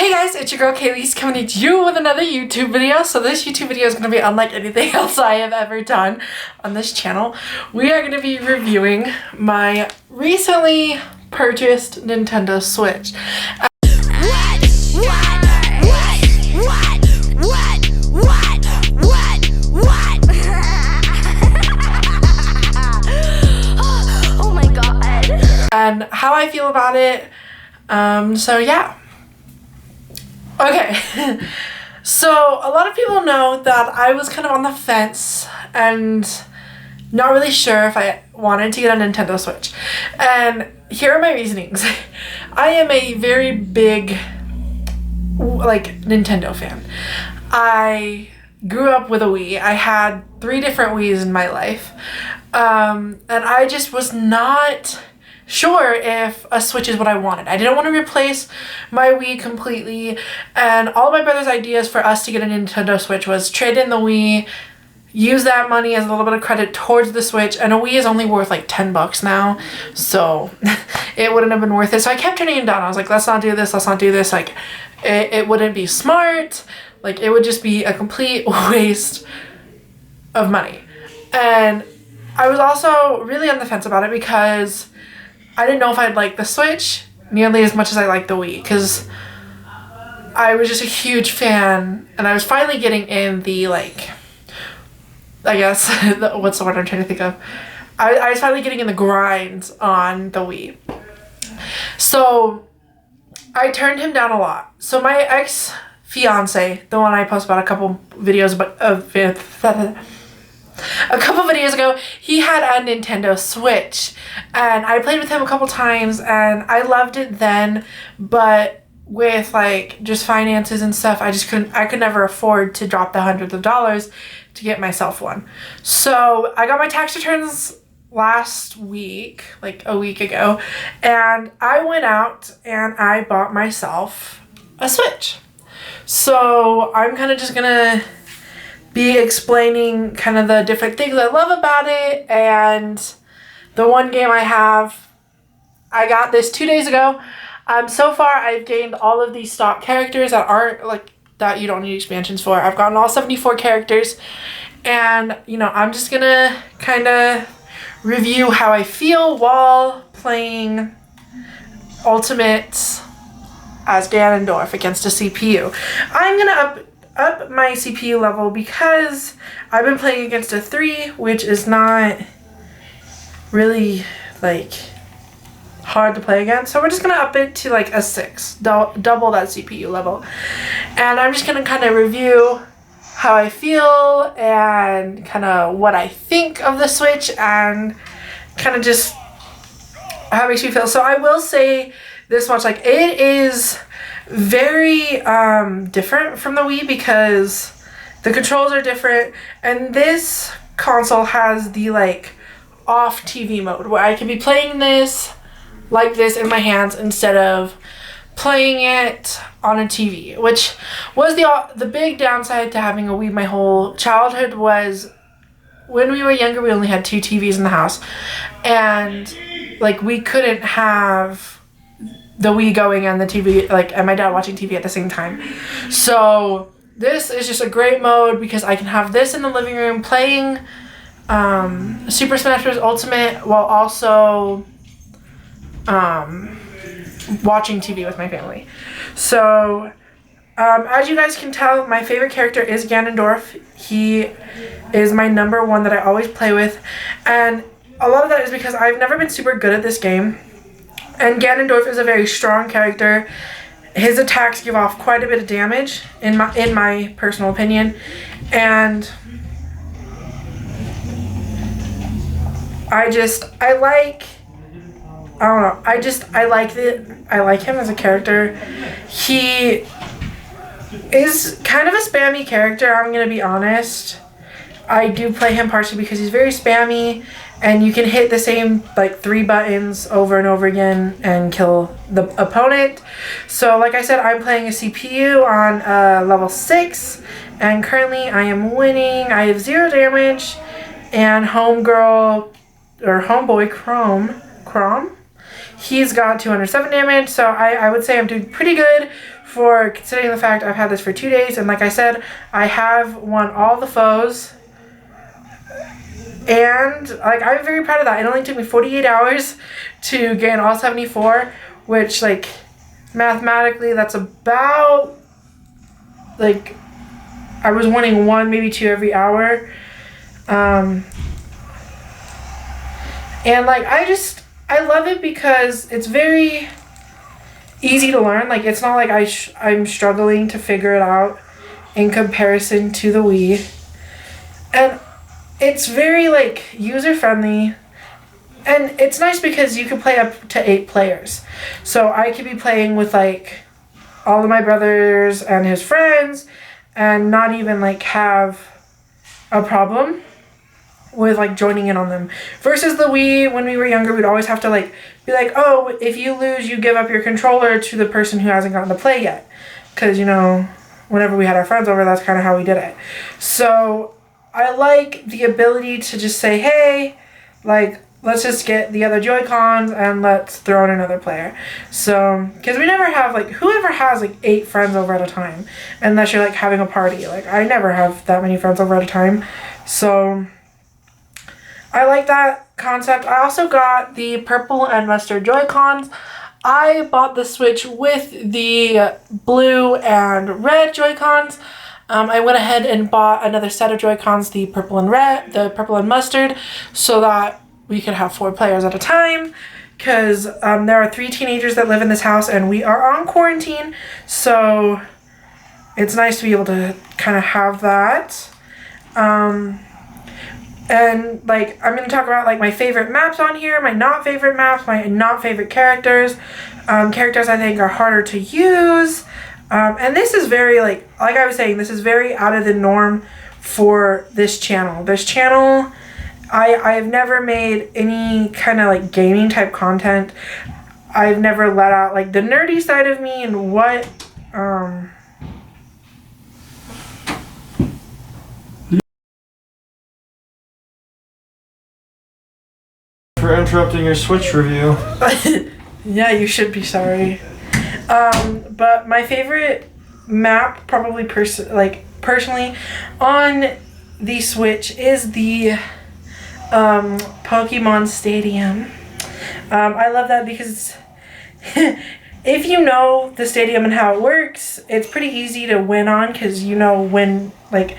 Hey guys, it's your girl Kaylee's coming at you with another YouTube video. So this YouTube video is going to be unlike anything else I have ever done on this channel. We are going to be reviewing my recently purchased Nintendo Switch. Oh my god. And how I feel about it. So yeah. Okay, so a lot of people know that I was kind of on the fence and not really sure if I wanted to get a Nintendo Switch. And here are my reasonings. I am a very big, Nintendo fan. I grew up with a Wii. I had 3 different Wiis in my life. And I just was not sure if a Switch is what I wanted. I didn't want to replace my Wii completely, and all of my brother's ideas for us to get a Nintendo Switch was trade in the Wii, use that money as a little bit of credit towards the Switch, and a Wii is only worth like $10 now, so it wouldn't have been worth it. So I kept turning it down. I was like, let's not do this, like it wouldn't be smart, like it would just be a complete waste of money. And I was also really on the fence about it because I didn't know if I'd like the Switch nearly as much as I liked the Wii, because I was just a huge fan, and I was finally getting in the, I guess, what's the word I'm trying to think of? I was finally getting in the grind on the Wii. So I turned him down a lot. So my ex-fiance, the one I posted about a couple videos ago, he had a Nintendo Switch, and I played with him a couple times, and I loved it then, but with just finances and stuff, I could never afford to drop the hundreds of dollars to get myself one. So I got my tax returns last week, a week ago, and I went out and I bought myself a Switch. So I'm kind of just gonna be explaining kind of the different things I love about it, and the one game I have. I got this 2 days ago. So far I've gained all of these stock characters that aren't that you don't need expansions for. I've gotten all 74 characters, and I'm just gonna kind of review how I feel while playing Ultimate as Ganondorf against a CPU. I'm gonna up my CPU level because I've been playing against a 3, which is not really hard to play against. So we're just gonna up it to a 6, double that CPU level. And I'm just gonna kind of review how I feel and kind of what I think of the Switch and kind of just how it makes me feel. So I will say this much, it is very different from the Wii because the controls are different, and this console has the off TV mode where I can be playing this like this in my hands instead of playing it on a TV, which was the big downside to having a Wii. My whole childhood was when we were younger, we only had 2 TVs in the house, and we couldn't have the Wii going and the TV, and my dad watching TV at the same time. So this is just a great mode because I can have this in the living room playing Super Smash Bros. Ultimate while also watching TV with my family. So as you guys can tell, my favorite character is Ganondorf. He is my number 1 that I always play with, and a lot of that is because I've never been super good at this game. And Ganondorf is a very strong character. His attacks give off quite a bit of damage, in my personal opinion. And I like him as a character. He is kind of a spammy character, I'm gonna be honest. I do play him partially because he's very spammy, and you can hit the same 3 buttons over and over again and kill the opponent. So like I said, I'm playing a CPU on level 6, and currently I am winning. I have 0 damage, and homeboy Chrome, he's got 207 damage, so I would say I'm doing pretty good for considering the fact I've had this for 2 days, and like I said, I have won all the foes. And like I'm very proud of that. It only took me 48 hours to gain all 74, which like mathematically that's about like I was winning 1, maybe 2 every hour. And like I love it because it's very easy to learn. Like it's not like I'm struggling to figure it out in comparison to the Wii. And it's very like user friendly, and it's nice because you can play up to 8 players. So I could be playing with like all of my brothers and his friends and not even like have a problem with like joining in on them. Versus the Wii, when we were younger, we'd always have to like be like, oh, if you lose, you give up your controller to the person who hasn't gotten to play yet. Because, you know, whenever we had our friends over, that's kind of how we did it. So I like the ability to just say, hey, like, let's just get the other Joy-Cons and let's throw in another player. So, because we never have, like, whoever has, like, 8 friends over at a time, unless you're, like, having a party. Like, I never have that many friends over at a time. So, I like that concept. I also got the purple and mustard Joy-Cons. I bought the Switch with the blue and red Joy-Cons. I went ahead and bought another set of Joy-Cons, the purple and red, the purple and mustard, so that we could have 4 players at a time, because there are 3 teenagers that live in this house, and we are on quarantine, so it's nice to be able to kind of have that. And, like, I'm going to talk about, like, my favorite maps on here, my not favorite maps, my not favorite characters. Characters I think are harder to use. And this is very, like I was saying, this is very out of the norm for this channel. This channel, I've never made any kind of, like, gaming type content. I've never let out, like, the nerdy side of me and what, for interrupting your Switch review. Yeah, you should be sorry. But my favorite map, probably personally, on the Switch is the Pokemon Stadium. I love that because if you know the stadium and how it works, it's pretty easy to win on, because you know when, like,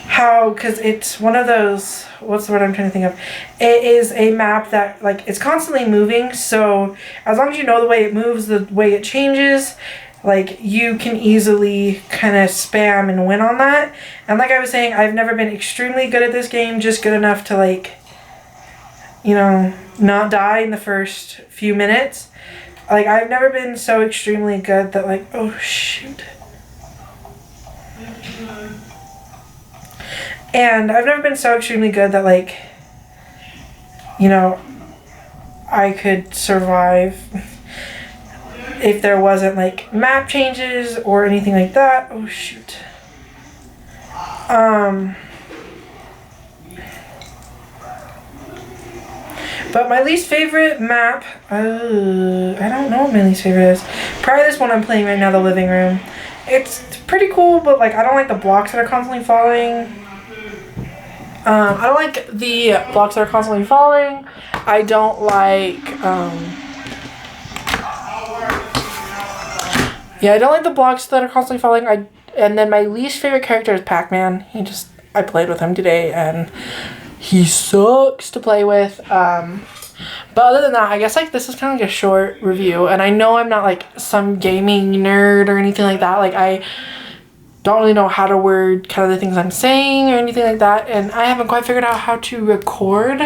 how, because it's one of those, what's the word I'm trying to think of? It is a map that, like, it's constantly moving, so as long as you know the way it moves, the way it changes, like, you can easily kind of spam and win on that. And like I was saying, I've never been extremely good at this game, just good enough to, like, you know, not die in the first few minutes. Like, I've never been so extremely good that, like, oh, shoot. And I've never been so extremely good that, like, you know, I could survive if there wasn't, like, map changes or anything like that. Oh, shoot. But my least favorite map, I don't know what my least favorite is. Probably this one I'm playing right now, the living room. It's pretty cool, but, like, I don't like the blocks that are constantly falling. I don't like the blocks that are constantly falling. I don't like, yeah, I don't like the blocks that are constantly falling. And then my least favorite character is Pac-Man. I played with him today, and he sucks to play with. But other than that, I guess, like, this is kind of like a short review. And I know I'm not, like, some gaming nerd or anything like that. Like, I don't really know how to word kind of the things I'm saying or anything like that, and I haven't quite figured out how to record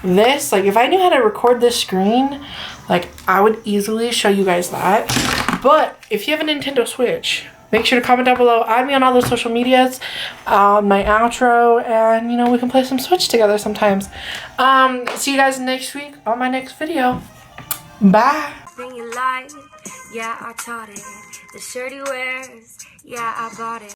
this. Like, if I knew how to record this screen, like, I would easily show you guys that. But if you have a Nintendo Switch, make sure to comment down below, add me on all those social medias, my outro, and, you know, we can play some Switch together sometimes. See you guys next week on my next video. Bye. Yeah, I taught it. The shirt he wears, yeah, I bought it.